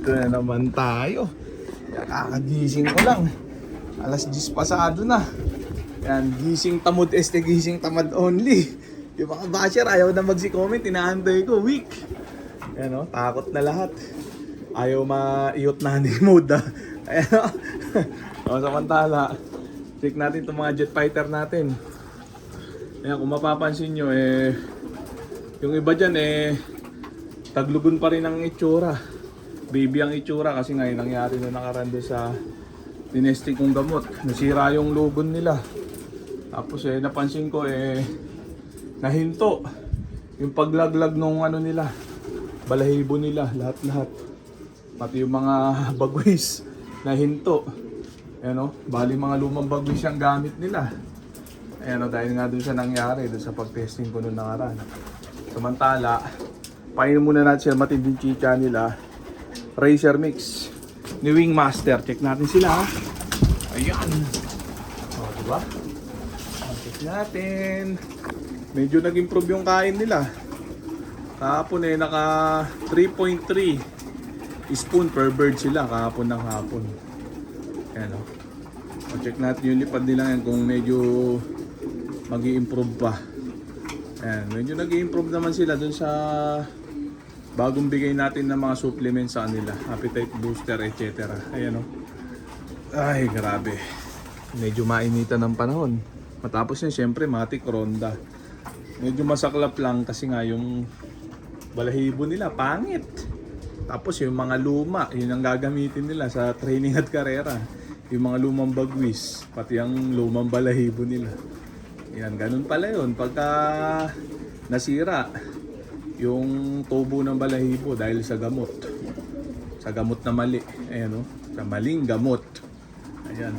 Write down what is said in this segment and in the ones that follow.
Nandito na naman tayo. Kakagising ko lang. Alas 10 pasado na. Yan, gising tamad gising tamad only. Yung mga basher, ayaw na magsi-comment, inaantay ko, weak. Yan o, takot na lahat. Ayaw ma-iot na ni mode ah. Ayan o. O, samantala, check natin itong mga jet fighter natin. Ayan, kung mapapansin nyo, yung iba dyan, taglugon pa rin ang itsura. Baby ang itsura kasi ngayon nangyari na nakaraan doon sa tinesting kong gamot. Nasira yung lugon nila. Tapos napansin ko nahinto. Yung paglaglag nung ano nila, balahibo nila, lahat-lahat. Pati yung mga bagwis, nahinto. Ayan o, bali mga lumang bagwis yung gamit nila. Ayan o, dahil nga doon sa nangyari, doon sa pag-testing ko nung nakaraan. Samantala, painom muna natin sila matinding chicha nila. Racer Mix ni Wingmaster. Check natin sila. Ayan. O, diba? Check natin. Medyo nag-improve yung kain nila. Kahapon naka 3.3 spoon per bird sila kahapon ng hapon. Ayan o. O, check natin yung lipad nila yan kung medyo mag-i-improve pa. Ayan. Medyo nag-i-improve naman sila dun sa bagong bigay natin ng mga supplements sa kanila, appetite booster, etc. Ayan o. Ay, grabe. Medyo mainitan ng panahon. Matapos yan, syempre, matik ronda. Medyo masaklap lang kasi nga yung balahibo nila, pangit. Tapos yung mga luma, yun ang gagamitin nila sa training at karera. Yung mga lumang bagwis, pati ang lumang balahibo nila. Yan, ganun pala yun. Pagka nasira yung tubo ng balahibo dahil sa gamot. Sa gamot na mali. Ayan o. Sa maling gamot. Ayan.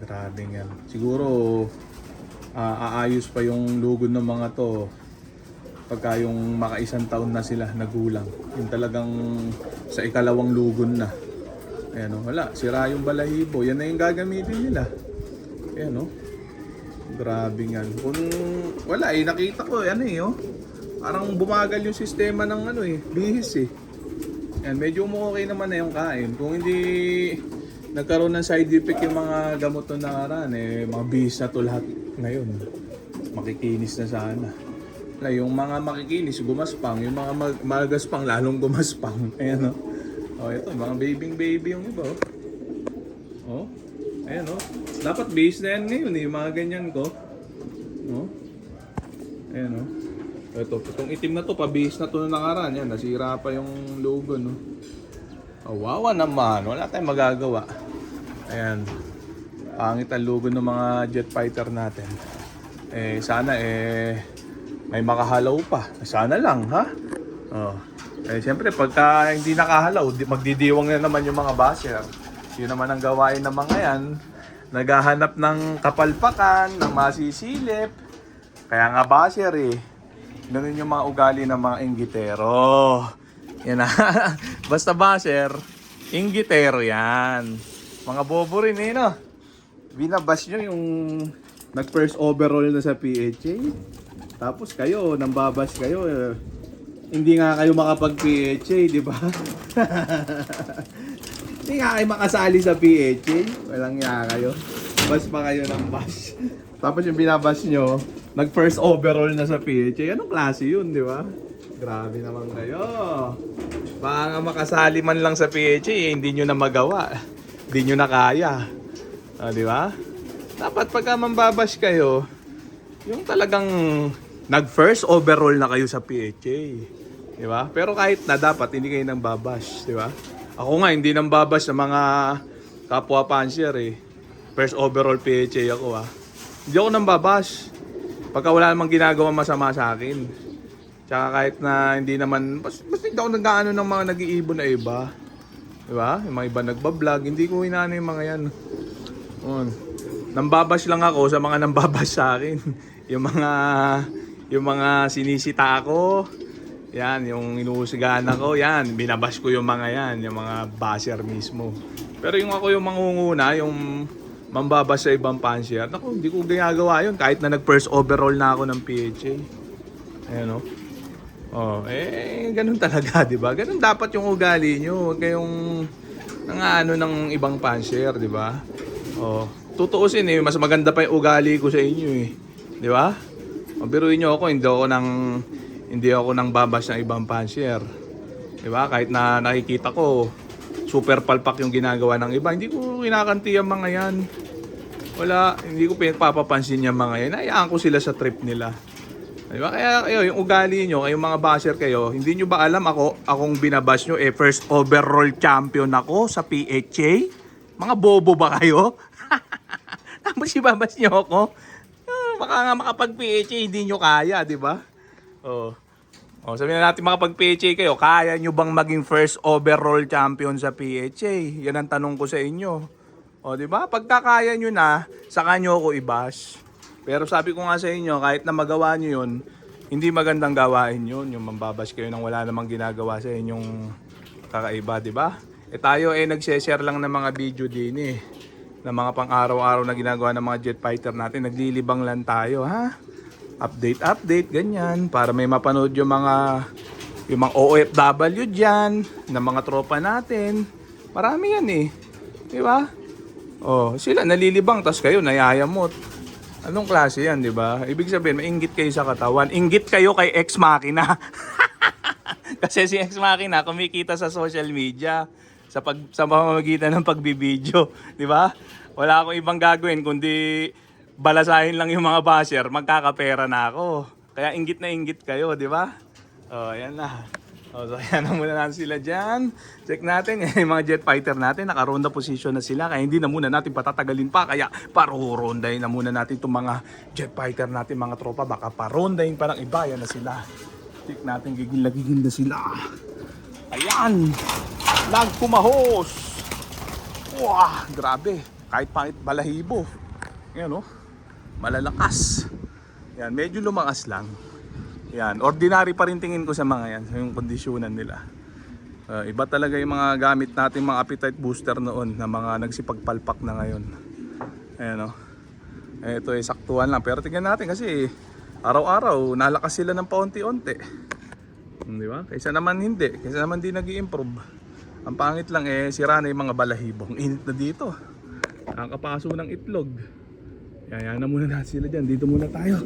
Grabe yan. Siguro aayos pa yung lugon ng mga to pagka yung makaisang taon na sila nagulang. Yung talagang sa ikalawang lugon na. Ayan o. Wala. Sira yung balahibo. Yan na yung gagamitin nila. Ayan o. Grabe yan. Kung wala nakita ko o. Parang bumagal yung sistema ng bihis Yan, medyo okay naman na yung kain. Kung hindi nagkaroon ng side effect yung mga gamot na nakaraan, mga bihis na to lahat ngayon. Makikinis na sana. Yung mga makikinis, gumaspang. Yung mga magaspang, lalong gumaspang. Ayan o. O, ito, mga baby yung iba o. Ayan o. Dapat bihis na yan ngayon yung mga ganyan ko. O. Ayan o. Ito, itong itim na to, pabihis na to na nakaraan. Yan, nasira pa yung logo, no? Wawa naman, wala tayong magagawa. Ayan, pangit ang logo ng mga jet fighter natin. Sana may makahalaw pa. Sana lang, ha? Oh. Siyempre, pagka hindi nakahalaw, magdidiwang na naman yung mga basher. Yun naman ang gawain ng mga yan. Naghahanap ng kapalpakan, ng masisilip. Kaya nga basher ganun yung mga ugali ng mga inggitero. Yan na. Basta basher, inggitero yan. Mga bobo rin no? Binabash nyo yung nag-first overall na sa PHA. Tapos kayo, nambabash kayo. Hindi nga kayo makapag-PHA, di ba? Hindi nga kayo makasali sa PHA. Walang nga kayo. Bash pa kayo ng bash. Tapos yung binabash nyo, nag-first overall na sa PHA. Anong klase yun, di ba? Grabe naman kayo. Baka makasali man lang sa PHA, hindi nyo na magawa. Hindi nyo na kaya. Di ba? Dapat pagka mambabash kayo, yung talagang nag-first overall na kayo sa PHA. Di ba? Pero kahit na dapat, hindi kayo nang babash. Di ba? Ako nga, hindi nang babash sa mga kapwa pansier First overall PHA ako Hindi ako nang babash. Pagka wala namang ginagawa masama sa akin. Tsaka kahit na hindi naman, basta hindi ako nag-ano ng mga nag-iibon na iba. Diba? Yung mga iba nagbablog, hindi ko inaano yung mga yan. Nambabash lang ako sa mga nambabash sa akin. yung mga sinisita ako. Yan, yung inuusigaan ako, yan, binabash ko yung mga yan, yung mga basher mismo. Pero yung ako yung mangunguna, yung mambabash sa ibang pansier, naku, hindi ko ginagawa yun kahit na nag-first overall na ako ng PHA. Ayan o. Oh, ganun talaga, 'di ba? Ganun dapat yung ugali nyo. Huwag kayong ano ng ibang panser, 'di ba? Oh, tutuusin mas maganda pa yung ugali ko sa inyo 'Di ba? O, biruin niyo ako, hindi ako nang babas ng ibang panser. 'Di ba? Kahit na nakikita ko super palpak yung ginagawa ng iba, hindi ko kinakanti ang mga 'yan. Wala, hindi ko pinagpapapansin yung mga 'yan. Hayaan ko sila sa trip nila. Diba? Kaya kayo, yung ugali nyo, kayong mga basher kayo, hindi nyo ba alam akong binabash nyo, first overall champion ako sa PHA? Mga bobo ba kayo? Tapos ibabash nyo ako? Baka nga makapag-PHA, hindi nyo kaya, di ba? Sabihin na natin makapag-PHA kayo, kaya nyo bang maging first overall champion sa PHA? Yan ang tanong ko sa inyo. Di ba? Pagkakaya nyo na, saka nyo ako i-bash. Pero sabi ko nga sa inyo, kahit na magawa nyo yun, hindi magandang gawain yun. Yung mambabash kayo nang wala namang ginagawa sa inyong kakaiba, di ba? Tayo nagse-share lang ng mga video din ng mga pang-araw-araw na ginagawa ng mga jet fighter natin. Naglilibang lang tayo, ha? Update, ganyan. Para may mapanood yung mga OFW dyan, ng mga tropa natin. Marami yan di ba? Sila nalilibang, tas kayo nayayamot. Anong klase yan, di ba? Ibig sabihin, mainggit kayo sa katawan. Inggit kayo kay Ex Machina. Kasi si Ex Machina kumikita sa social media sa pamamagitan ng pagbibideo, di ba? Wala akong ibang gagawin kundi balasahin lang yung mga basher, magkakapera na ako. Kaya inggit na inggit kayo, di ba? Ayan na. So ayan na muna natin sila dyan. Check natin yung mga jet fighter natin. Naka-ronda position na sila. Kaya hindi na muna natin patatagalin pa. Kaya parurondahin na muna natin itong mga jet fighter natin, mga tropa. Baka parondahin pa ng iba. Yan na sila. Check natin, gigil na sila. Ayan. Nagpumahos. Wah, grabe. Kahit pangit balahibo. Yan malalakas. Yan, medyo lumangas lang. Yan, ordinary pa rin tingin ko sa mga yan, yung kondisyonan nila. Iba talaga yung mga gamit natin, mga appetite booster noon na mga nagsipagpalpak na ngayon. Ayan ito saktuhan lang, pero tingnan natin kasi araw-araw nalakas sila ng paunti-unti. Di ba? Kaysa naman di nag-i-improve. Ang pangit lang sira na yung mga balahibong. Init na dito. Nakakapaso ng itlog. Kaya na muna natin sila dyan. Dito muna tayo.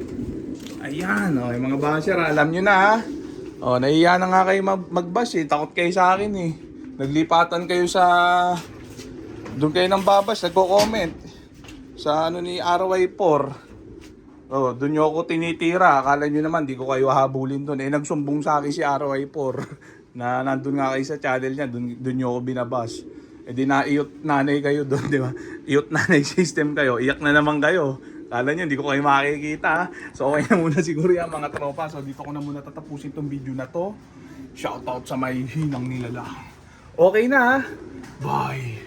Ayan, yung mga basher, alam nyo na nahiya na nga kayo mag-bash takot kayo sa akin naglipatan kayo doon kayo ng babash, nagko-comment sa ni RY4. Doon nyo ako tinitira, akala nyo naman di ko kayo habulin doon. Nagsumbong sa akin si RY4 na nandun nga kayo sa channel niya, doon nyo ako binabash. Di na-iyot nanay kayo doon, di ba? Iyot nanay system kayo, iyak na naman kayo. Kala nyo, hindi ko kayo makikita. So okay na muna siguro yan mga tropa. So dito ko na muna tatapusin tong video na to. Shoutout sa may hinang nilala. Okay na. Bye.